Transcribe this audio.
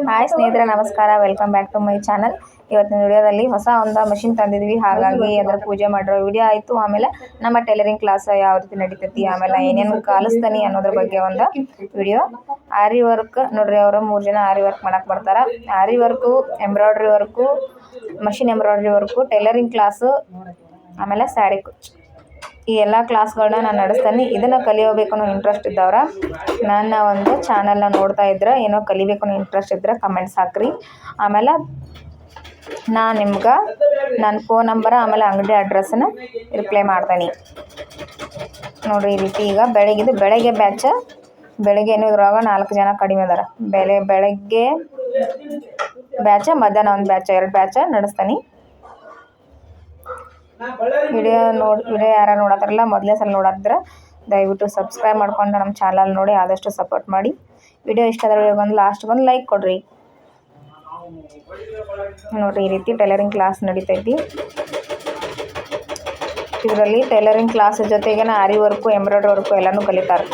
Hi ಸ್ನೇಹಿತರೆ, ನಮಸ್ಕಾರ. Welcome back to my channel. ಇವತ್ತಿನ ವಿಡಿಯೋದಲ್ಲಿ ಹೊಸ ಒಂದು ಮಷಿನ್ ತಂದಿದ್ವಿ, ಹಾಗಾಗಿ ಅದರ ಪೂಜೆ ಮಾಡಿರೋ ವಿಡಿಯೋ ಆಯಿತು. ಆಮೇಲೆ ನಮ್ಮ ಟೈಲರಿಂಗ್ ಕ್ಲಾಸ್ ಯಾವ ರೀತಿ ನಡೀತೈತಿ, ಆಮೇಲೆ ಏನೇನು ಕಲಿಸ್ತಾನೆ ಅನ್ನೋದ್ರ ಬಗ್ಗೆ ಒಂದು ವಿಡಿಯೋ. ಆರಿ ವರ್ಕ್ ನೋಡ್ರಿ, ಅವರು 3 ಜನ ಆರಿ ವರ್ಕ್ ಮಾಡಕ್ಕೆ ಬರ್ತಾರೆ. Aari work, embroidery work, machine embroidery work, tailoring class, ಆಮೇಲೆ ಸ್ಯಾರಿ ಈ ಎಲ್ಲ ಕ್ಲಾಸ್ಗಳನ್ನ ನಾನು ನಡೆಸ್ತೀನಿ. ಇದನ್ನು ಕಲಿಯೋಬೇಕು ಅನ್ನೋ ಇಂಟ್ರೆಸ್ಟ್ ಇದ್ದವ್ರ ನನ್ನ ಒಂದು ಚಾನಲ್ನ ನೋಡ್ತಾ ಇದ್ರೆ, ಏನೋ ಕಲಿಬೇಕು ಅನ್ನೋ ಇಂಟ್ರೆಸ್ಟ್ ಇದ್ದರೆ ಕಮೆಂಟ್ಸ್ ಹಾಕ್ರಿ. ಆಮೇಲೆ ನಾನು ನಿಮ್ಗೆ ನನ್ನ ಫೋನ್ ನಂಬರ್ ಆಮೇಲೆ ಅಂಗಡಿ ಅಡ್ರೆಸ್ಸನ್ನು ರಿಪ್ಲೈ ಮಾಡ್ತೀನಿ ನೋಡಿರಿ. ಈ ರೀತಿ ಈಗ ಬೆಳಗ್ಗೆ ಬ್ಯಾಚ್, ಬೆಳಗ್ಗೆ ಏನು ಇದ್ರಾಗ 4 ಜನ ಕಡಿಮೆ ಅದಾರ. ಬೆಳಗ್ಗೆ ಬ್ಯಾಚ, ಮಧ್ಯಾಹ್ನ ಒಂದು ಬ್ಯಾಚ, 2 ಬ್ಯಾಚ ನಡೆಸ್ತೀನಿ. ವಿಡಿಯೋ ಯಾರು ನೋಡತ್ತಾರಲ್ಲ, ಮೊದಲೇ ಸಲ ನೋಡತ್ತಿದ್ರೆ ದಯವಿಟ್ಟು ಸಬ್ಸ್ಕ್ರೈಬ್ ಮಾಡ್ಕೊಂಡು ನಮ್ಮ ಚಾನಲ್ ನೋಡಿ ಆದಷ್ಟು ಸಪೋರ್ಟ್ ಮಾಡಿ. ವಿಡಿಯೋ ಇಷ್ಟ ಆದರೆ ಒಂದು ಲಾಸ್ಟ್ಗೊಂದು ಲೈಕ್ ಕೊಡ್ರಿ. ನೋಡಿರಿ, ಈ ರೀತಿ ಟೈಲರಿಂಗ್ ಕ್ಲಾಸ್ ನಡೀತೈತಿ. ಇದರಲ್ಲಿ ಟೈಲರಿಂಗ್ ಕ್ಲಾಸ್ ಜೊತೆಗೆ ಆರಿ ವರ್ಕು, ಎಂಬ್ರಾಯ್ಡ್ರಿ ವರ್ಕು ಎಲ್ಲನೂ ಕಲಿತಾರೆ.